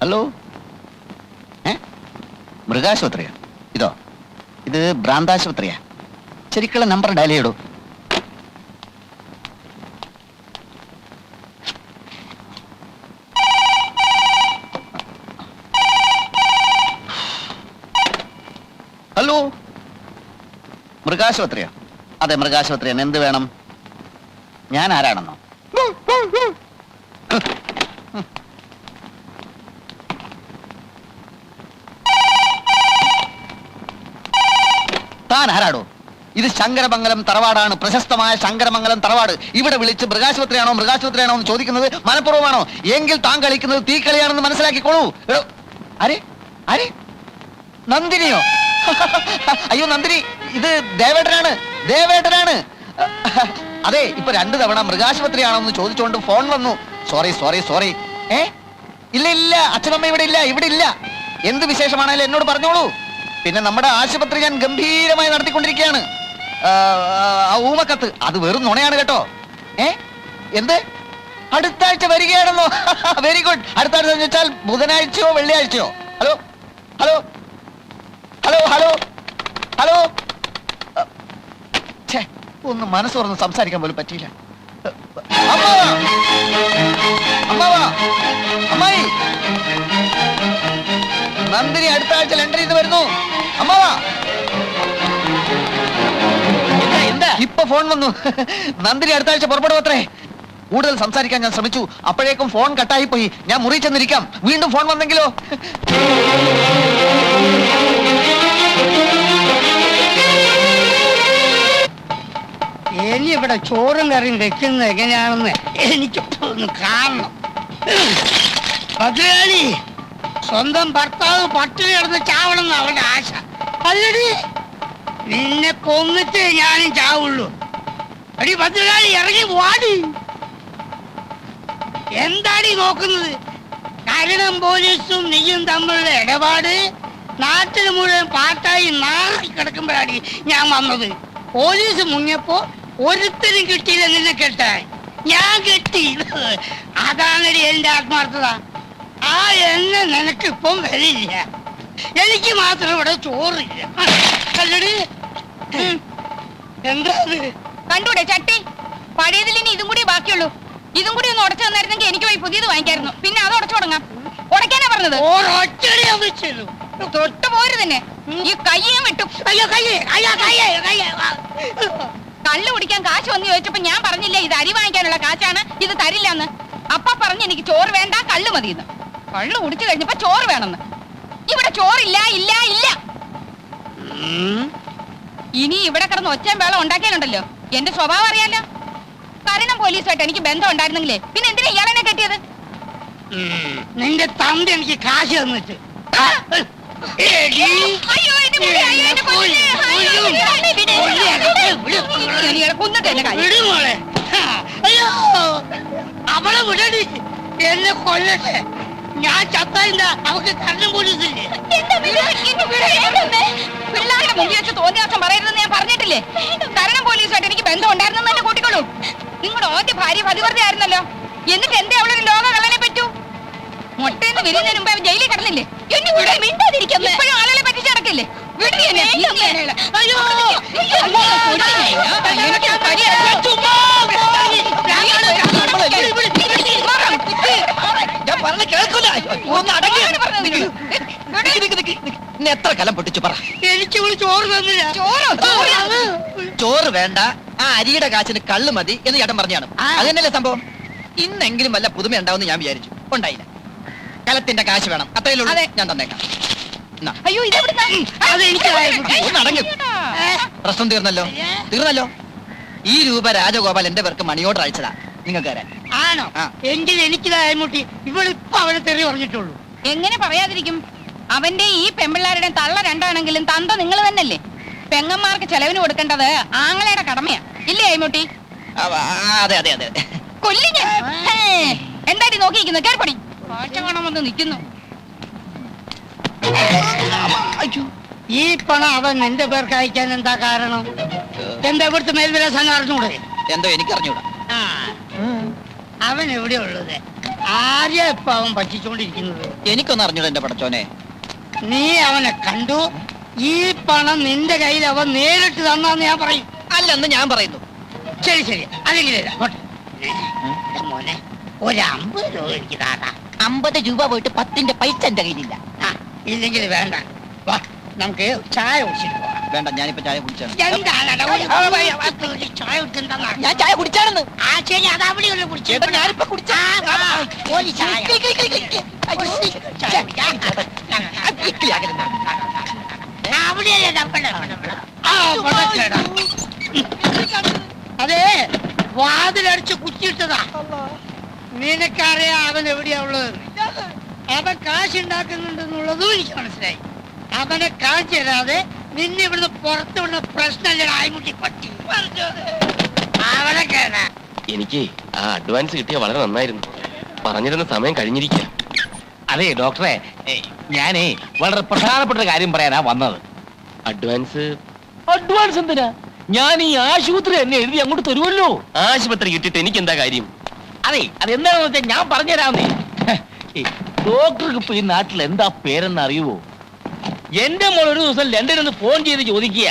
Hello, മൃഗാശുപത്രിയാ ഇതോ? ഇത് ഭ്രാന്താശുപത്രിയാ. ശരിക്കുള്ള നമ്പർ ഡയൽ ചെയ്യടോ. ഹലോ, മൃഗാശുപത്രിയാ? അതെ, മൃഗാശുപത്രിയാണ്. എന്ത് വേണം? ഞാൻ ആരാണെന്നോ? താൻ ആരാടോ? ഇത് ശങ്കരമംഗലം തറവാടാണ്, പ്രശസ്തമായ ശങ്കരമംഗലം തറവാട്. ഇവിടെ വിളിച്ച് മൃഗാശുപത്രിയാണോ മൃഗാശുപത്രിയാണോ എന്ന് ചോദിക്കുന്നത് മനഃപൂർവ്വമാണോ? എങ്കിൽ താൻ കളിക്കുന്നത് തീക്കളിയാണെന്ന് മനസ്സിലാക്കിക്കോളൂ. ആരെ ആരെ? നന്ദിനിയോ? അയ്യോ നന്ദിനി, ഇത് ദേവേട്ടനാണ്, ദേവേട്ടനാണ്. അതെ, ഇപ്പൊ 2 തവണ മൃഗാശുപത്രിയാണോ എന്ന് ചോദിച്ചുകൊണ്ട് ഫോൺ വന്നു. Sorry sorry sorry. ഇല്ല ഇല്ല, അച്ഛനമ്മ ഇവിടെ ഇല്ല, ഇവിടെ ഇല്ല. എന്ത് വിശേഷമാണേലും എന്നോട് പറഞ്ഞോളൂ. പിന്നെ നമ്മുടെ ആശുപത്രി ഞാൻ ഗംഭീരമായി നടത്തിക്കൊണ്ടിരിക്കുകയാണ്. ഊമക്കത്ത് അത് വെറും നുണയാണ് കേട്ടോ. എന്ത്? അടുത്ത ആഴ്ച വരികയാണെന്നോ? Very good. അടുത്ത ആഴ്ച എന്ന് വെച്ചാൽ ബുധനാഴ്ചയോ വെള്ളിയാഴ്ചയോ? Hello hello hello hello hello. ഒന്ന് മനസ്സ് തുറന്ന് സംസാരിക്കാൻ പോലും പറ്റിയില്ല. അമ്മായി, നന്ദിനി അടുത്ത ആഴ്ച ലണ്ടനിൽ നിന്ന് വരുന്നു. അമ്മാവാ, എന്താ ഇപ്പൊ ഫോൺ വന്നു. നന്ദിനി അടുത്ത ആഴ്ച പുറപ്പെടുവത്രേ. കൂടുതൽ സംസാരിക്കാൻ ഞാൻ ശ്രമിച്ചു, അപ്പോഴേക്കും ഫോൺ കട്ടായി പോയി. ഞാൻ മുറി ചെന്നിരിക്കാം, വീണ്ടും ഫോൺ വന്നെങ്കിലോ? ഇനി ഇവിടെ ചോറും കറിയും വെക്കുന്നത് എങ്ങനെയാണെന്ന് എനിക്ക് കാണണം. ഭദ്രകാളി, സ്വന്തം ഭർത്താവ് പട്ടിണി കിടന്ന് ചാവണമെന്ന് അവളുടെ ആശ. അല്ലടി, നിന്നെ കൊന്നിട്ട് ഞാനും ചാവുള്ളൂ. അടി ഭദ്രകാളി, ഇറങ്ങി വാടി. എന്താടി നോക്കുന്നത്? കരണം പോലീസും നീയും തമ്മിലുള്ള ഇടപാട് നാട്ടിൽ മുഴുവൻ പാട്ടായി നാറി കിടക്കുമ്പോഴാണ് ഞാൻ വന്നത്. പോലീസ് മുങ്ങിയപ്പോ ഒരുത്തരും കിട്ടിയില്ല നിന്നെ കെട്ടാൻ. ഞാൻ കെട്ടി. അതാണടി എന്റെ ആത്മാർത്ഥത. ആ എന്നെ നിനക്കിപ്പം വരില്ല. എനിക്ക് മാത്രം ഇവിടെ ചോറില്ല. അല്ലടി, എന്താ കണ്ടൂടെ ചട്ടി? പഴയതിൽ ഇനി ഇതും കൂടി ബാക്കിയുള്ളൂ. ഇതും കൂടി ഒന്ന് ഉടച്ചു തന്നായിരുന്നെങ്കിൽ എനിക്ക് പോയി പുതിയത് വാങ്ങിക്കായിരുന്നു. പിന്നെ അത് ഉടച്ചു തുടങ്ങാം. ഉടക്കാനാ പറഞ്ഞത്. തൊട്ട് പോരു തന്നെ. ഈ കയ്യേം വിട്ടു. കള്ളു കുടിക്കാൻ കാശ് വന്ന് ചോദിച്ചപ്പോ ഞാൻ പറഞ്ഞില്ലേ ഇത് അരി വാങ്ങിക്കാനുള്ള കാശാണ്, ഇത് തരില്ലെന്ന്. അപ്പ പറഞ്ഞ് എനിക്ക് ചോറ് വേണ്ട, കള്ളു മതിയെന്ന്. കള്ളു കുടിച്ചു കഴിഞ്ഞപ്പോ ചോറ് വേണമെന്ന്. ഇവിടെ ചോറില്ല, ഇല്ല ഇല്ല. ഇനി ഇവിടെ കിടന്ന് ഒച്ചയും വേളം ഉണ്ടാക്കിയാലുണ്ടല്ലോ, എന്റെ സ്വഭാവം അറിയാലോ. കരണം പോലീസുമായിട്ട് എനിക്ക് ബന്ധം ഉണ്ടായിരുന്നെങ്കിലേ പിന്നെ എന്തിനാ ഇയാളെന്നെ കെട്ടിയത്? നിന്റെ തന്ത എനിക്ക് കാശ് തന്നിട്ട്. അവളെ വിടടി, എന്നെ കൊല്ലട്ടെ. ഞാൻ ചത്തല്ല, അവക്ക് കരണം പോലീസില്ലേ? പിള്ളേരുടെ മുമ്പിൽ വെച്ച് തോന്നിയ ദിവസം പറയരുതെന്ന് ഞാൻ പറഞ്ഞിട്ടില്ലേ? കരണം പോലീസുമായിട്ട് എനിക്ക് ബന്ധം ഉണ്ടായിരുന്നെന്ന് തന്നെ കൂട്ടിക്കോളൂ. നിങ്ങളുടെ ആദ്യ ഭാര്യ പതിവ്രത ആയിരുന്നല്ലോ. എന്നിട്ട് എന്തേ അവളൊരു ലോക കള്ളനെ പറ്റൂ? മുട്ടയെന്ന് വിരുന്നതിന് മുമ്പ് അവൻ ജയിലിൽ കിടന്നില്ലേ? ഇപ്പോഴും ആളുകളെ പറ്റിച്ച് നടക്കില്ലേ? എത്ര കലം പൊട്ടിച്ചു പറ. എനിക്ക് ചോറ് തന്നില്ല. ചോറ് വേണ്ട, ആ അരിയുടെ കാശിന് കള്ളു മതി എന്ന് ചേട്ടൻ പറഞ്ഞാണ്. അതന്നെയല്ലേ സംഭവം? ഇന്നെങ്കിലും വല്ല പുതുമ ഉണ്ടാവും ഞാൻ വിചാരിച്ചു. ഉണ്ടായില്ല. കലത്തിന്റെ കാശ് വേണം, അത്രയേ ഉള്ളൂ. ഞാൻ തന്നേക്കാം. അയ്യോ, പ്രശ്നം തീർന്നല്ലോ, തീർന്നല്ലോ. ഈ രൂപ രാജഗോപാൽ എന്റെ പേർക്ക് മണി ഓർഡർ അയച്ചതാ നിങ്ങൾക്ക് തരാൻ. ആണോ? എങ്കിൽ എനിക്കിതായ്മുട്ടി. ഇവളിപ്പോ അവനെ തെറി പറഞ്ഞിട്ടുള്ളൂ. എങ്ങനെ പറയാതിരിക്കും? അവന്റെ ഈ പെമ്പിള്ളാരുടെ തള്ള രണ്ടാണെങ്കിലും തന്ത നിങ്ങൾ തന്നെയല്ലേ. പെങ്ങന്മാർക്ക് ചെലവിന് കൊടുക്കേണ്ടത് ആങ്ങളയുടെ കടമയാ, ഇല്ലേ അയ്മുട്ടി? അതെ അതെ അതെ. കൊല്ലി ഞാൻ. എന്താടി നോക്കിയിരിക്കുന്നു? കേൾപ്പടി. കാഴ്ച കാണാൻ വന്ന് നിൽക്കുന്നു. ഈ പണം അവൻ എന്റെ പേർക്ക് അയക്കാൻ എന്താ കാരണം? എന്താ ഇവിടുത്തെ മേൽവിലാസം അറിഞ്ഞൂടെ? എന്തോ എനിക്കറിഞ്ഞൂടാ. അവൻ എവിടെയാ ഉള്ളത്? ആരെയാ ഇപ്പൊ അവൻ പറ്റിച്ചോണ്ടിരിക്കുന്നത്? എനിക്കൊന്നും അറിഞ്ഞൂടാ എന്റെ പടച്ചോനെ. നീ അവനെ കണ്ടു, ഈ പണം നിന്റെ കയ്യിൽ അവൻ നേരിട്ട് തന്നാന്ന് ഞാൻ പറയും. അല്ലെന്ന് ഞാൻ പറയുന്നു. ശരി ശരി, അല്ലെങ്കിൽ മോനെ ഒരു 50 രൂപ എനിക്ക് താടാ. 50 രൂപ പോയിട്ട് 10ന്റെ പൈസ എന്റെ കയ്യിലില്ല. ഇല്ലെങ്കിൽ വേണ്ട, വാ നമുക്ക് ചായ കുടിച്ചിട്ട് പോകാം. വേണ്ട, ഞാനിപ്പോ ചായ കുടിച്ചാണ്. എന്താണെടാ, ചായ കുടിക്കണ്ടെന്നാ? ഞാൻ ചായ കുടിച്ചാണെന്ന്. ആ ശരി, അത് അവിടെ ഒന്ന് കുടിച്ചു. ചേട്ടാ, ഞാനിപ്പോ കുടിച്ചാ. ഒരു ചായ. അയ്യോ, ചായ കുടിക്കാം. അവിടെയല്ലേ നമ്മുടെ ആ പടക്കേടാ. അതെ, വാതിലടിച്ച് കുറ്റിയിട്ടതാ. നിനക്കറിയാം അവൻ എവിടെയാ ഉള്ളത്. അവൻ കാശുണ്ടാക്കുന്നുണ്ടെന്നുള്ളതും എനിക്ക് മനസ്സിലായി. അവനെ കാണിച്ചു തരാതെ നിന്നെ ഇവിടുന്ന് പുറത്തു വിടുന്ന പ്രശ്നമല്ല. ആയിമുട്ടി പറ്റി അവനെ കേടാ. എനിക്ക് ആ അഡ്വാൻസ് കിട്ടിയ വളരെ നന്നായിരുന്നു. പറഞ്ഞിരുന്ന സമയം കഴിഞ്ഞിരിക്കുക. അതെ ഡോക്ടറെ, ഞാനേ വളരെ പ്രധാനപ്പെട്ട ഒരു കാര്യം പറയാനാ വന്നത്. അഡ്വാൻസ് അഡ്വാൻസ് എന്തിനാ? ഞാൻ ഈ ആശുപത്രി എന്നെ എഴുതി അങ്ങോട്ട് തരുമല്ലോ. ആശുപത്രി കിട്ടിയിട്ട് എനിക്ക് എന്താ കാര്യം? അതെ, അതെന്താണെന്ന് വെച്ചാൽ ഞാൻ പറഞ്ഞുതരാമെന്നേ. ഡോക്ടർക്ക് ഇപ്പൊ ഈ നാട്ടിൽ എന്താ പേരെന്ന് അറിയുവോ? എന്റെ മോൾ ഒരു ദിവസം ലണ്ടനിൽ നിന്ന് ഫോൺ ചെയ്ത് ചോദിക്കുക,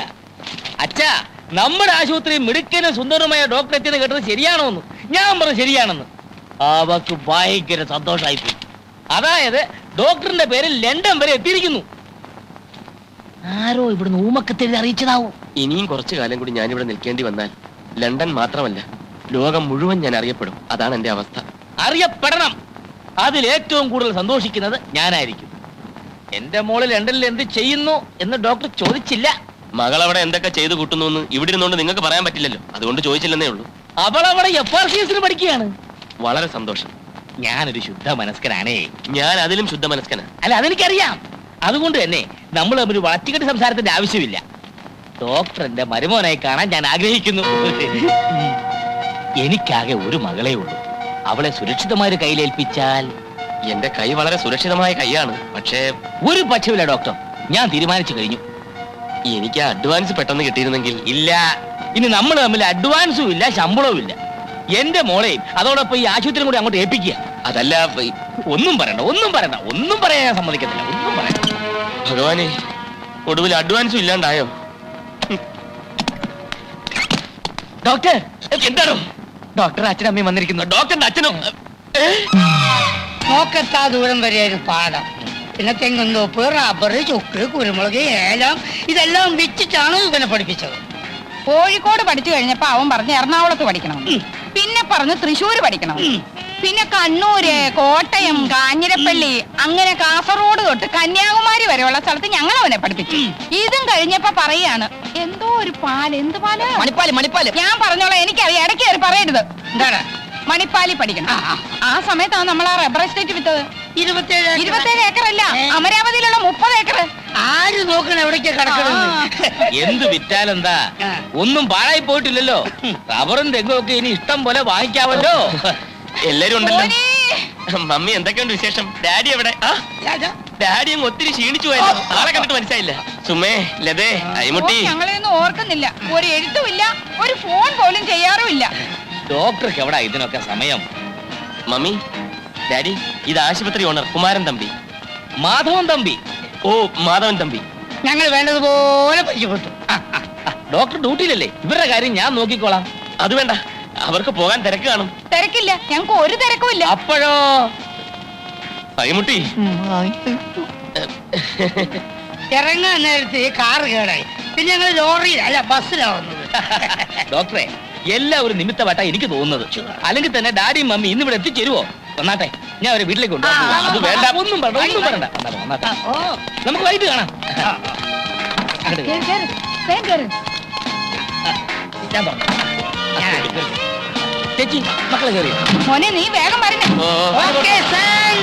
അച്ഛാ നമ്മുടെ ആശുപത്രി മിടുക്കനും സുന്ദരമായ ഡോക്ടർ എത്തിയെന്ന് കേട്ടത് ശരിയാണോ എന്ന്. ഞാൻ പറഞ്ഞു ശരിയാണെന്ന്. അവക്ക് ഭയങ്കര സന്തോഷമായി പോയി. അതായത് ഡോക്ടറിന്റെ പേര് ലണ്ടൻ വരെ എത്തിയിരിക്കുന്നു. ആരോ ഇവിടുന്ന് ഊമക്കത്തെഴുതി അറിയിച്ചതാവും. ഇനിയും കുറച്ചു കാലം കൂടി ഞാനിവിടെ നിൽക്കേണ്ടി വന്നാൽ ലണ്ടൻ മാത്രമല്ല ലോകം മുഴുവൻ ഞാൻ അറിയപ്പെടും. അതാണ് എന്റെ അവസ്ഥ. അറിയപ്പെടണം. അതിൽ ഏറ്റവും കൂടുതൽ സന്തോഷിക്കുന്നത് ഞാനായിരിക്കും. എന്റെ മോള് ലണ്ടനിൽ എന്ത് ചെയ്യുന്നു എന്ന് ഡോക്ടർ ചോദിച്ചില്ല. മകൾ അവിടെ എന്തൊക്കെ ചെയ്തു കൂട്ടുന്നു എന്ന് ഇവിടെ ഇരുന്നുകൊണ്ട് നിങ്ങൾക്ക് പറയാൻ പറ്റില്ലല്ലോ. അതുകൊണ്ട് ചോദിച്ചില്ലെന്നേ ഉള്ളൂ. അവൾ അവിടെ FRCS പഠിക്കുകയാണ്. വളരെ സന്തോഷം. ഞാനൊരു ശുദ്ധ മനസ്കനാണേ. ഞാൻ അതിലും ശുദ്ധ മനസ്കനാ. അല്ല, അതെനിക്കറിയാം. അതുകൊണ്ട് തന്നെ നമ്മൾ തമ്മിൽ വളച്ചുകെട്ടി സംസാരത്തിന്റെ ആവശ്യമില്ല. ഡോക്ടർ എന്റെ മരുമോനായി കാണാൻ ഞാൻ ആഗ്രഹിക്കുന്നു. എനിക്കാകെ ഒരു മകളേ ഉള്ളൂ. അവളെ സുരക്ഷിതമായ കയ്യിലേൽപ്പിച്ചാൽ. എന്റെ കൈ വളരെ സുരക്ഷിതമായ കൈയാണ്. പക്ഷേ ഒരു പക്ഷമില്ല ഡോക്ടർ, ഞാൻ തീരുമാനിച്ചു കഴിഞ്ഞു. എനിക്ക് ആ അഡ്വാൻസ് പെട്ടെന്ന് കിട്ടിയിരുന്നെങ്കിൽ. ഇല്ല, ഇനി നമ്മൾ തമ്മിൽ അഡ്വാൻസും ഇല്ല, ശമ്പളവും ഇല്ല. എന്റെ മോളെയും അതോടൊപ്പം ഈ ആശുപത്രിയും കൂടി അങ്ങോട്ട് ഏൽപ്പിക്കുക. അതല്ല, ഒന്നും പറയണ്ട, ഒന്നും പറയണ്ട, ഒന്നും പറയാൻ ഞാൻ സമ്മതിക്കത്തില്ല. ഒന്നും പറയണ്ട. ഭഗവാനെ, ഒടുവിൽ അഡ്വാൻസും ഇല്ലാണ്ടായോ? ഡോക്ടർ, എന്താണോ? ഡോക്ടർ അച്ഛനും അമ്മയും വന്നിരിക്കുന്നു. ഡോക്ടറിന്റെ അച്ഛനും. നോക്കെത്താ ദൂരം വരെയായിരുന്നു പാടം. പിന്നെ തെങ്ങുന്തോപ്പ്, റബ്ബർ, ചുക്ക്, കുരുമുളക്, ഏലം ഇതെല്ലാം വിറ്റിട്ടാണ് ഇവനെ പഠിപ്പിച്ചത്. കോഴിക്കോട് പഠിച്ചു കഴിഞ്ഞപ്പോ അവൻ പറഞ്ഞ് എറണാകുളത്ത് പഠിക്കണം, പിന്നെ പറഞ്ഞ് തൃശ്ശൂര് പഠിക്കണം, പിന്നെ കണ്ണൂര്, കോട്ടയം, കാഞ്ഞിരപ്പള്ളി, അങ്ങനെ കാസർഗോഡ് തൊട്ട് കന്യാകുമാരി വരെയുള്ള സ്ഥലത്ത് ഞങ്ങൾ അവനെ പഠിപ്പിച്ചു. ഇതും കഴിഞ്ഞപ്പോ പറയാണ് എന്തോ ഒരു പാല്, എന്ത് പാല്? മണിപ്പാല്, മണിപ്പാല്. ഞാൻ പറഞ്ഞോളാം, എനിക്കറിയാം, ഇടയ്ക്ക് കയറി പറയരുത്. എന്താണ്? മണിപ്പാലി പഠിക്കണം. ആ സമയത്താണ് നമ്മൾ ആ റബ്ബർ എസ്റ്റേറ്റ് വിറ്റത്. 27 ഏക്കറല്ല, അമരാവതിയിലുള്ള 30 ഏക്കർ. ആര് നോക്കണം എവിടേക്കാ കിടക്കണമെന്ന്? എന്ത് വിറ്റാലെന്താ? ഒന്നും പാഴായി പോയിട്ടില്ലല്ലോ. റബ്ബറും തെങ്ങും ഒക്കെ ഇനി ഇഷ്ടം പോലെ വാങ്ങിക്കാമല്ലോ. എല്ലാരും ഉണ്ടല്ലോ. മോനെ, മമ്മി എന്തൊക്കെയുണ്ട് വിശേഷം? ഡാഡി എവിടെ? ഡാഡി അങ്ങ് ഒത്തിരി ക്ഷീണിച്ചു പോയല്ലോ. ആളെ കണ്ടിട്ട് മനസ്സിലായില്ല. സുമേ, ലതേ, അയ്മുട്ടി. ഞങ്ങളെയൊന്നും ഓർക്കുന്നില്ല. ഒരു എഴുത്തുമില്ല, ഒരു ഫോൺ പോലും ചെയ്യാറുമില്ല. ഡോക്ടർക്ക് എവിടാ ഇതിനൊക്കെ സമയം? മമ്മി, ഡാഡി, ഇത് ആശുപത്രി ഓണർ കുമാരൻ തമ്പി. മാധവൻ തമ്പി. ഓ, മാധവൻ തമ്പി. ഞങ്ങൾ വേണ്ടതുപോലെ പരിചയപ്പെട്ടു. ഡോക്ടർ ഡ്യൂട്ടിയിലല്ലേ? ഇവരുടെ കാര്യം ഞാൻ നോക്കിക്കോളാം. അത് വേണ്ട, അവർക്ക് പോകാൻ തിരക്ക് കാണും. തിരക്കില്ല, ഞങ്ങൾക്ക് ഒരു തിരക്കുമില്ല. അപ്പോഴോ? അയ്മുട്ടി, ഇറങ്ങാൻ നേരത്തെ കാറ് കേടായി. പിന്നെ ഞങ്ങൾ ലോറിയിൽ അല്ല ബസ്സിലാവുന്നത്. ഡോക്ടറെ, എല്ലാം ഒരു നിമിത്തമായിട്ടാ എനിക്ക് തോന്നുന്നത്. അല്ലെങ്കിൽ തന്നെ ഡാഡിയും മമ്മി ഇന്ന് ഇവിടെ എത്തിച്ചേരുവോ? വന്നാട്ടെ, ഞാൻ അവരെ വീട്ടിലേക്ക് കൊണ്ടുപോകാം. അത് വേണ്ട, ഒന്നും പറയണ്ട, ഒന്നും പറയണ്ട. വന്നാട്ടെ. നമുക്ക് വൈകിട്ട് കാണാം. അങ്ങോട്ട് കേറ്, കേറ്, വേഗം കേറ്. ഞാൻ പറഞ്ഞു. ചേച്ചി, മക്കളെ കയറി. മോനെ, നീ വേഗം വരണേ. Okay, sir.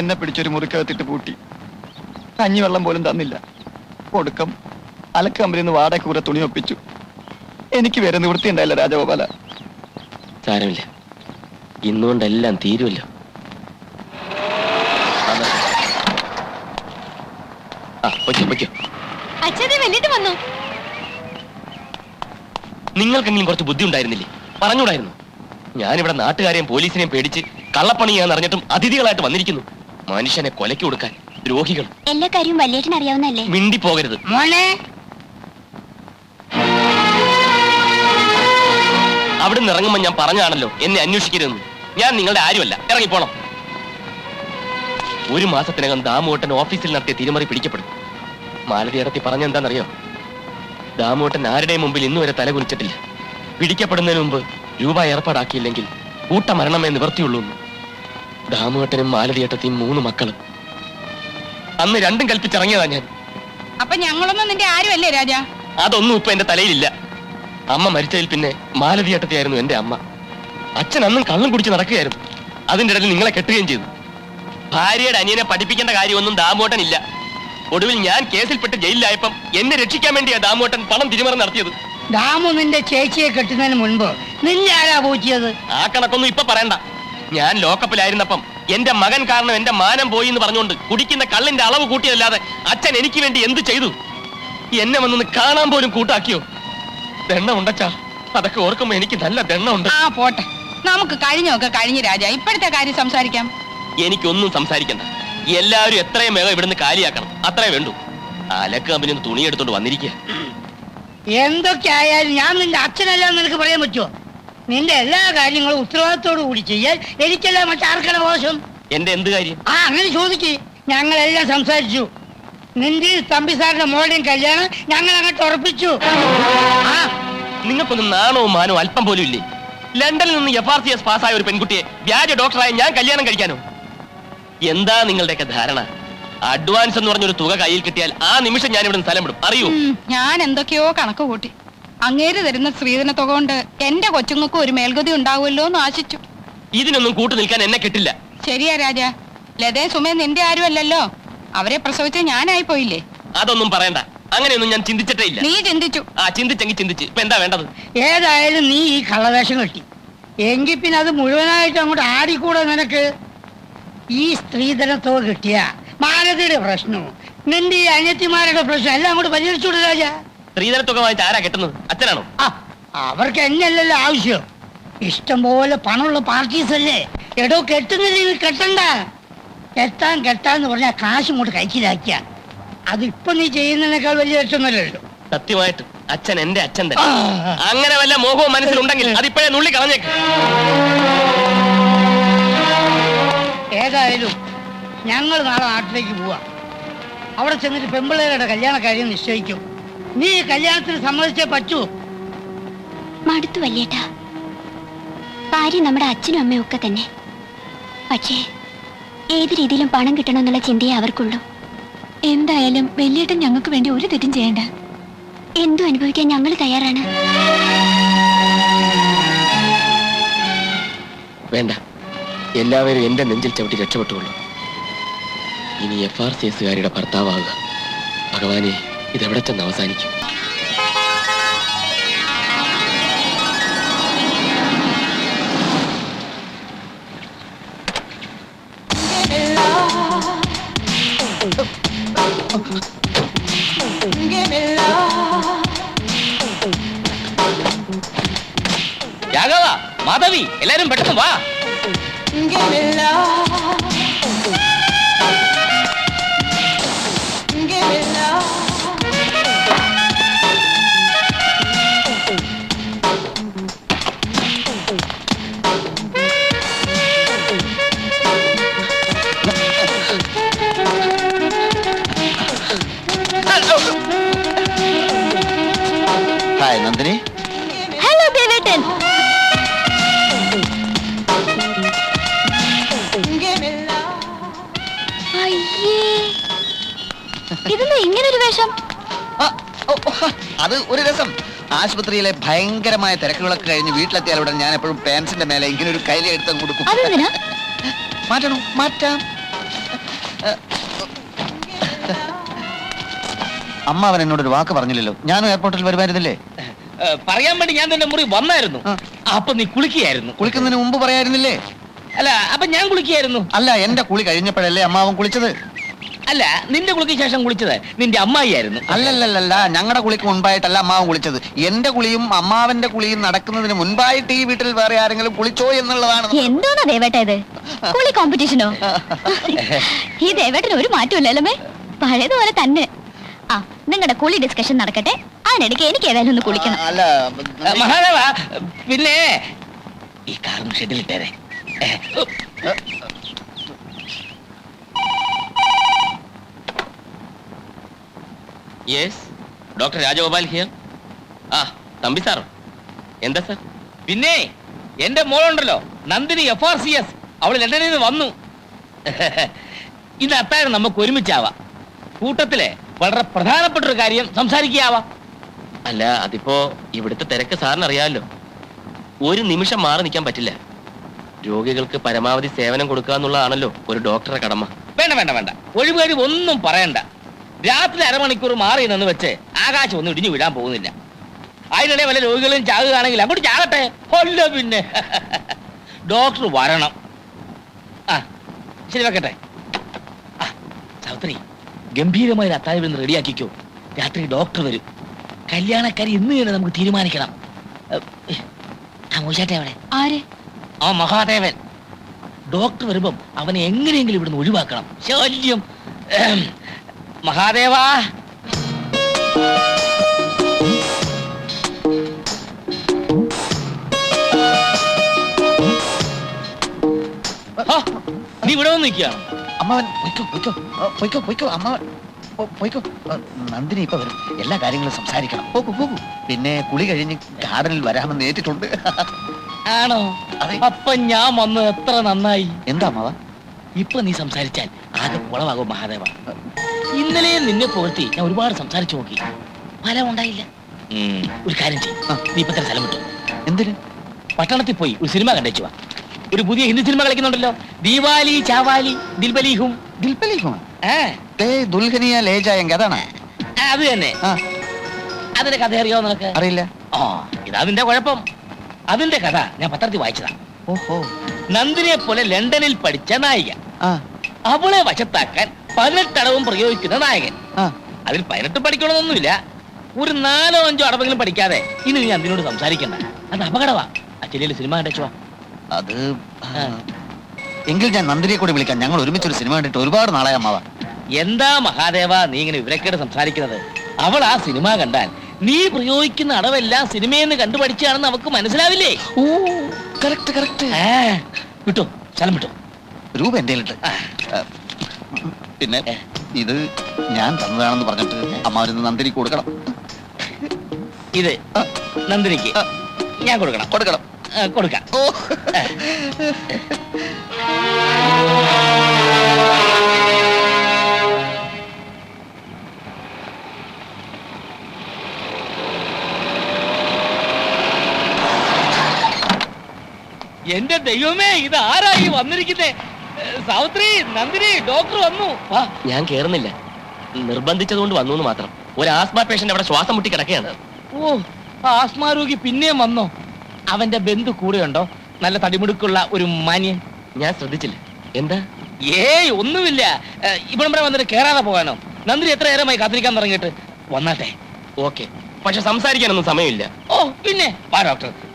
എന്നെ പിടിച്ചൊരു മുറിക്കകത്തിട്ട് പൂട്ടി. കഞ്ഞിവെള്ളം പോലും തന്നില്ല. ഒടുക്കം അലക്ക് കമ്പനിയിൽ നിന്ന് വാടക കൂടെ തുണി ഒപ്പിച്ചു. എനിക്ക് വേറെ നിവൃത്തി ഉണ്ടായില്ല രാജഗോപാല. സാരമില്ല, ഇന്നുകൊണ്ടെല്ലാം തീരുമല്ലോ. അച്ഛനെ വെല്ലിട്ട് വന്നു. നിങ്ങൾക്കെങ്കിലും കുറച്ച് ബുദ്ധി ഉണ്ടായിരുന്നില്ലേ? പറഞ്ഞൂടായിരുന്നു. ഞാനിവിടെ നാട്ടുകാരെയും പോലീസിനെയും പേടിച്ച് കള്ളപ്പണിയാന്ന് അറിഞ്ഞിട്ടും അതിഥികളായിട്ട് വന്നിരിക്കുന്നു. മനുഷ്യനെ കൊലയ്ക്ക് കൊടുക്കാൻ ദ്രോഹികൾ. എല്ലാ കാര്യവും വല്യേട്ടൻ അറിയാവുന്നല്ലേ? മിണ്ടി പോകരുത്. മോനെ അവിടെ നിന്ന് ഇറങ്ങുമ്പോൾ ഞാൻ പറഞ്ഞാണല്ലോ എന്നെ അന്വേഷിക്കരുതെന്ന്. ഞാൻ നിങ്ങളുടെ ആരുമല്ല, ഇറങ്ങിപ്പോണം. 1 മാസത്തിനകം ദാമുവേട്ടൻ ഓഫീസിൽ നടത്തിയ തിരിമറി പിടിക്കപ്പെടും. മാലതി ഇടത്തി പറഞ്ഞെന്താണെന്നറിയോ? ദാമുവേട്ടൻ ആരുടെയും മുമ്പിൽ ഇന്നുവരെ തല കുനിച്ചിട്ടില്ല. പിടിക്കപ്പെടുന്നതിന് മുമ്പ് രൂപ ഏർപ്പാടാക്കിയില്ലെങ്കിൽ കൂട്ടമരണമേ നിവർത്തിയുള്ളൂ. ദാമുവേട്ടനും മാലതിയേട്ടത്തെയും 3 മക്കളും. അന്ന് രണ്ടും കൽപ്പിച്ചിറങ്ങിയതാ ഞാൻ. അപ്പൊ ഞങ്ങളൊന്നും നിന്റെ ആരുമല്ലേ രാജാ? അതൊന്നും ഇപ്പൊ എന്റെ തലയിലില്ല. അമ്മ മരിച്ചതിൽ പിന്നെ മാലതിയേട്ടത്തെയായിരുന്നു എന്റെ അമ്മ. അച്ഛൻ അന്നും കള്ളം കുടിച്ച് നടക്കുകയായിരുന്നു. അതിന്റെ ഇടയിൽ നിങ്ങളെ കെട്ടുകയും ചെയ്തു. ഭാര്യയുടെ അനിയനെ പഠിപ്പിക്കേണ്ട കാര്യമൊന്നും ദാമോട്ടൻ ഇല്ല. ഒടുവിൽ ഞാൻ കേസിൽപ്പെട്ട് ജയിലിലായപ്പം എന്നെ രക്ഷിക്കാൻ വേണ്ടിയാ ദാമോട്ടൻ പണം തിരിമറി നടത്തിയത്. ദാമു നിന്റെ ചേച്ചിയെ കെട്ടുന്നതിന് മുൻപ് നിന്നെ ആരാ പോറ്റിയത്? ആ കണക്കൊന്നും ഇപ്പൊ പറയണ്ട. ഞാൻ ലോക്കപ്പിലായിരുന്നപ്പം എന്റെ മകൻ കാരണം എന്റെ മാനം പോയി എന്ന് പറഞ്ഞുകൊണ്ട് കുടിക്കുന്ന കള്ളിന്റെ അളവ് കൂട്ടിയതല്ലാതെ അച്ഛൻ എനിക്ക് വേണ്ടി എന്ത് ചെയ്തു? എന്നെ വന്നൊന്ന് കാണാൻ പോലും കൂട്ടാക്കിയോ? ദണ്ണമുണ്ടച്ചാ, അതൊക്കെ ഓർക്കുമ്പോ എനിക്ക് നല്ല ദണ്ണമുണ്ട്. ആ പോട്ടെ, നമുക്ക് കഴിഞ്ഞൊക്കെ കഴിഞ്ഞു രാജാ. ഇപ്പോഴത്തെ കാര്യം സംസാരിക്കാം. എനിക്കൊന്നും സംസാരിക്കണ്ട. എല്ലാവരും എത്രയും വേഗം ഇവിടുന്ന് കാലിയാക്കണം, അത്രേ വേണ്ടു. അലക്ക് കമ്പനി തുണി എടുത്തോണ്ട് വന്നിരിക്കുക. എന്തൊക്കെ ആയാലും ഞാൻ നിന്റെ അച്ഛനല്ലാന്ന് നിനക്ക് പറയാൻ പറ്റുമോ? നിന്റെ എല്ലാ കാര്യങ്ങളും ഉത്തരവാദിത്തോടു കൂടി ചെയ്യാൻ എനിക്കല്ല മറ്റാർക്കട മോശം. എന്റെ എന്ത് കാര്യം? ആ അങ്ങനെ ചോദിക്ക്. ഞങ്ങളെല്ലാം സംസാരിച്ചു. നിന്റെ തമ്പി സാറിന്റെ മോളുടെയും കല്യാണം ഞങ്ങൾ അങ്ങോട്ട് ഉറപ്പിച്ചു. ആ നിങ്ങൾക്കൊന്നും നാണവും മാനവും അല്പം പോലും ഇല്ലേ? ലണ്ടനിൽ നിന്ന് FRCS പാസ്സായ ഒരു പെൺകുട്ടിയെ വ്യാജ ഡോക്ടറായ ഞാൻ കല്യാണം കഴിക്കാനോ? എന്താ നിങ്ങളുടെയൊക്കെ ധാരണ? അഡ്വാൻസ് എന്ന് പറഞ്ഞൊരു തുക കയ്യിൽ കിട്ടിയാൽ ആ നിമിഷം ഞാൻ ഇവിടെ സ്ഥലം വിടും, അറിയൂ? ഞാൻ എന്തൊക്കെയോ കണക്ക് കൂട്ടി. അങ്ങേര് തരുന്ന സ്ത്രീധന തുക കൊണ്ട് എന്റെ കൊച്ചുങ്ങൾക്കും ഒരു മേൽഗതി ഉണ്ടാവുമല്ലോ എന്ന് ആശിച്ചു. ഇതിനൊന്നും കൂട്ടു നിൽക്കാൻ എന്നെ കിട്ടില്ല. ശരിയാ രാജാ. ലതേ സുമേ നിന്റെ ആരുമല്ലല്ലോ. അവരെ പ്രസവിച്ച ഞാനായി പോയില്ലേ? അതൊന്നും പറയണ്ട. അങ്ങനെയൊന്നും ഞാൻ ചിന്തിച്ചിട്ടേ ഇല്ല. നീ ചിന്തിച്ചു. ആ ചിന്തിച്ചെങ്കിൽ ചിന്തിച്ച്. ഇപ്പൊ എന്താ വേണ്ടത്? ഏതായാലും നീ ഈ കള്ളവേഷം കെട്ടി എങ്കിൽ പിന്നെ അത് മുഴുവനായിട്ട് അങ്ങോട്ട് ആടിക്കൂടെ നിനക്ക്? ഈ സ്ത്രീധനത്തുക കിട്ടിയ മാലതിയുടെ പ്രശ്നവും നിന്റെ ഈ അനിയത്തിമാരുടെ പ്രശ്നം എല്ലാം അങ്ങോട്ട് പരിഹരിച്ചൂടെ രാജാ? സ്ത്രീധനത്തുക വാങ്ങിച്ച് ആരാ കെട്ടുന്നത്? അച്ഛനാണോ? ആ അവർക്ക് എന്നല്ലല്ലോ ആവശ്യം. ഇഷ്ടം പോലെ പണമുള്ള പാർട്ടീസ് അല്ലേ. എടോ കെട്ടുന്നില്ലെങ്കിൽ കെട്ടണ്ട. കെട്ടാന്ന് പറഞ്ഞാൽ കാശ് ഇങ്ങോട്ട് കൈക്കിലാക്കിയ അതിപ്പോ നീ ചെയ്യുന്നതിനേക്കാൾ വലിയ രക്ഷമല്ലല്ലോ. സത്യമായിട്ട് അച്ഛൻ എന്റെ അച്ഛൻ തന്നെ. അങ്ങനെ വല്ല മോഹവും മനസ്സിലുണ്ടെങ്കിൽ അതിപ്പോഴേ നുള്ളി കളഞ്ഞേക്ക്. ഏതായാലും ഞങ്ങൾ നാളെ നാട്ടിലേക്ക് പോവാ. അവിടെ ചെന്നിട്ട് പെമ്പിള്ളേരുടെ കല്യാണ കാര്യം നിശ്ചയിക്കും. നീ കല്യാണത്തിന് സമ്മതിച്ചേ പറ്റൂ. മടുത്തു വല്യേട്ടാ. ഭാര്യ നമ്മുടെ അച്ഛനും അമ്മയും ഒക്കെ തന്നെ. പക്ഷേ ഏത് രീതിയിലും പണം കിട്ടണമെന്നുള്ള ചിന്തയെ അവർക്കുള്ളൂ. എന്തായാലും വല്യേട്ടൻ ഞങ്ങൾക്ക് വേണ്ടി ഒരു തെറ്റും ചെയ്യണ്ട. എന്തും അനുഭവിക്കാൻ ഞങ്ങൾ തയ്യാറാണ്. വേണ്ട, എല്ലാവരും എന്റെ നെഞ്ചിൽ ചവിട്ടി രക്ഷപ്പെട്ടുള്ളൂ. ഇനി FRCSകാരുടെ ഭർത്താവുക. ഭഗവാനെ, ഇതെവിടെ ചെന്ന് അവസാനിക്കും? രാഘവ, മാധവി, എല്ലാരും പെട്ടെന്ന് വാ. ഹായ് നന്ദിനി. ഹലോ ദേവേട്ടൻ. അയ്യേ, ഇതെന്താ ഇങ്ങനൊരു വേഷം? അത് ഒരു രസം. ആശുപത്രിയിലെ ഭയങ്കരമായ തിരക്കുകളൊക്കെ കഴിഞ്ഞ് വീട്ടിലെത്തിയാൽ ഉടൻ ഞാൻ എപ്പോഴും പാൻസിന്റെ മേലെ ഇങ്ങനെ ഒരു കൈലി എടുത്ത് കൊടുക്കും. അതെന്തിനാ? മാറ്റണോ? മാറ്റാം. അമ്മ അവൻ എന്നോടൊരു വാക്ക് പറഞ്ഞില്ലല്ലോ. ഞാനും എയർപോർട്ടിൽ വരുമായിരുന്നില്ലേ? പറയാൻ വേണ്ടി ഞാൻ നിന്റെ മുറി വന്നായിരുന്നു. അപ്പൊ നീ കുളിക്കുകയായിരുന്നു. കുളിക്കുന്നതിന് മുമ്പ് പറയായിരുന്നില്ലേ? അല്ല, അപ്പൊ ഞാൻ കുളിക്കുകയായിരുന്നു. അല്ല, എന്റെ കുളി കഴിഞ്ഞപ്പോഴല്ലേ അമ്മാവൻ കുളിച്ചത്. അല്ല, നിന്റെ കുളിക്ക് ശേഷം കുളിച്ചത് നിന്റെ അമ്മായിയായിരുന്നു. അല്ലല്ലല്ല, ഞങ്ങളുടെ കുളിക്ക് മുൻപായിട്ടല്ല അമ്മാവൻ കുളിച്ചത്. എന്റെ കുളിയും അമ്മാവന്റെ കുളിയും നടക്കുന്നതിന് മുൻപായിട്ട് ഈ വീട്ടിൽ വേറെ ആരെങ്കിലും കുളിച്ചോ എന്നുള്ളതാണ്. എന്തോന്നാ ദേവേട്ട ഇത്? കുളി കോമ്പറ്റീഷനോ? ഈ ദേവേട്ടന് ഒരു മാറ്റമില്ലല്ലേ? പഴയതുപോലെ തന്നെ. ആ, നിങ്ങളുടെ കുളി ഡിസ്കഷൻ നടക്കട്ടെ. അതിനിടയ്ക്ക് എനിക്ക് ഏതായാലും ഒന്ന് കുളിക്കണം. അല്ല മഹാദേവ, പിന്നെ ഈ കാറും ഷെഡിലിട്ടേരെ. Yes, doctor Rajagopal here. ആ, തമ്പി സാർ. എന്താ സാർ? പിന്നെ എന്റെ മോളുണ്ടല്ലോ, നന്ദിനി FRCS, അവൾ ലണ്ടനിൽ നിന്ന് വന്നു. ഇന്ന് അത്താഴം നമുക്ക് ഒരുമിച്ചാവാം. കൂട്ടത്തിലെ വളരെ പ്രധാനപ്പെട്ട ഒരു കാര്യം സംസാരിക്കാവാം. അല്ല, അതിപ്പോ ഇവിടുത്തെ തിരക്ക് സാറിന് അറിയാമല്ലോ. ഒരു നിമിഷം മാറി നിൽക്കാൻ പറ്റില്ല. രോഗികൾക്ക് പരമാവധി സേവനം കൊടുക്കുക എന്നുള്ളതാണല്ലോ ഒരു ഡോക്ടറുടെ കടമ. വേണ്ട വേണ്ട വേണ്ട, ഒഴിവുകഴി ഒന്നും പറയണ്ട. രാത്രി അരമണിക്കൂർ മാറി നിന്ന് വെച്ച് ആകാശം ഒന്നും ഇടിഞ്ഞു വിടാൻ പോകുന്നില്ല. അതിനിടെ വല്ല രോഗികളും ചാകുകയാണെങ്കിൽ അങ്ങോട്ട് ചാകട്ടെ. അല്ല പിന്നെ ഡോക്ടർ വരണം. ആ, ശരി, വെക്കട്ടെ. ആ, സാവിത്രി, ഗംഭീരമായ അത്താഴം ഇന്ന് റെഡിയാക്കിക്കോ. രാത്രി ഡോക്ടർ വരും. കല്യാണക്കാരി ഇന്ന് തന്നെ നമുക്ക് തീരുമാനിക്കണം. അവിടെ ആര്? ആ മഹാദേവൻ. ഡോക്ടർ വരുമ്പം അവനെ എങ്ങനെയെങ്കിലും ഇവിടുന്ന് ഒഴിവാക്കണം. ശല്യം. മഹാദേവാ, നീ ഇവിടെ വന്ന് നിൽക്കുകയാണ്. അമ്മാവൻ പൊയ്ക്കോ അമ്മാവൻ പൊയ്ക്കോ. നന്ദിനി ഇപ്പൊ വരും. എല്ലാ കാര്യങ്ങളും സംസാരിക്കണം. പോകൂ. പിന്നെ കുളി കഴിഞ്ഞ് ഗാർഡനിൽ വരാമെന്ന് ഏറ്റിട്ടുണ്ട്. ആണോ? അതെ. അപ്പൊ ഞാൻ വന്ന് എത്ര നന്നായി. എന്താ അമ്മാവ? ഇപ്പൊ നീ സംസാരിച്ചാൽ ആകെ കുളമാകും മഹാദേവ. ഇന്നലെ നിന്നെ പുകഴ്ത്തി ഞാൻ ഒരുപാട് സംസാരിച്ചു നോക്കി, ഫലം ഉണ്ടായില്ല. ഒരു കാര്യം ചെയ്യും, നീ ഇപ്പൊ തന്നെ സ്ഥലം വിട്ടു. എന്തിന്? പട്ടണത്തിൽ പോയി ഒരു സിനിമ കണ്ടേച്ചു വാ. ഒരു പുതിയ ഹിന്ദി സിനിമ കളിക്കുന്നുണ്ടല്ലോ, ദീവാലി ചാവാലി ദിൽബലീഹും. ദുൽഹനിയ ലേ ജായേംഗെ, അതാണ്? അത് തന്നെ. അതിന്റെ കഥ അറിയോ നിനക്ക്? അറിയില്ല. ആ, ഇതാ അതിന്റെ കുഴപ്പം. അതിന്റെ കഥ ഞാൻ പത്രത്തിൽ വായിച്ചതാ. ഓഹോ. നന്ദിനെ പോലെ ലണ്ടനിൽ പഠിച്ച നായിക, അവളെ വശത്താക്കാൻ 18 അടവും പ്രയോഗിക്കുന്ന നായകൻ. അതിൽ 18 പഠിക്കണമെന്നൊന്നുമില്ല. ഒരു 4-5 അടവെങ്കിലും പഠിക്കാതെ ഇനി നീ അതിനോട് സംസാരിക്കണ്ട. അത് അപകടമാ. അച്ഛനിൽ സിനിമ കണ്ടേച്ചുവാ. അത് എങ്കിൽ ഞാൻ നന്ദിനിയെ കൂടി വിളിക്കാം. ഞങ്ങൾ ഒരുമിച്ചൊരു സിനിമ കണ്ടിട്ട് ഒരുപാട് നാളായി അമ്മാവ. എന്താ മഹാദേവ നീ ഇങ്ങനെ വിവരക്കേട് സംസാരിക്കുന്നത്? അവൾ ആ സിനിമ കണ്ടാൽ നീ പ്രയോഗിക്കുന്ന അടവെല്ലാം സിനിമയെന്ന് കണ്ടുപഠിച്ചാണെന്ന് അവക്ക് മനസ്സിലാവില്ലേ? ഓ, കറക്റ്റ്. വിട്ടോ, സ്ഥലം വിട്ടോ. രൂപ എന്റെ കയ്യിലുണ്ട്. പിന്നെ ഇത് ഞാൻ തന്നതാണെന്ന് പറഞ്ഞിട്ട് അമ്മാവന് നന്ദിനിക്ക് കൊടുക്കണം. ഇത് നന്ദിനിക്ക് ഞാൻ കൊടുക്കണം. കൊടുക്കാം. ഓ, എന്റെ ദൈവമേ, ഇത് ആരായി വന്നിരിക്കുന്നേ? സാവിത്രി, നന്ദിനി, ഡോക്ടർ വന്നു. ഞാൻ കേറുന്നില്ല, നിർബന്ധിച്ചതുകൊണ്ട് വന്നു എന്ന് മാത്രം. ഒരു ആസ്മ പേഷ്യന്റ് അവിടെ ശ്വാസം മുട്ടി കിടക്കുകയാണ്. ഓ, ആസ്മാ രോഗി പിന്നെയും വന്നോ? അവന്റെ ബന്ധു കൂടെയുണ്ടോ? നല്ല തടിമുടുക്കുള്ള ഒരു മാന്യൻ. ഞാൻ ശ്രദ്ധിച്ചില്ല. എന്താ? ഏയ്, ഒന്നുമില്ല. ഇവിടം വരെ വന്നിട്ട് കേറാതെ പോകാനോ? നന്ദിനി എത്ര നേരമായി കാത്തിരിക്കാൻ തുടങ്ങിയിട്ട്. വന്നാട്ടെ. ഓക്കെ, പക്ഷെ സംസാരിക്കാനൊന്നും സമയമില്ല. ഓ, പിന്നെ വാ ഡോക്ടർ.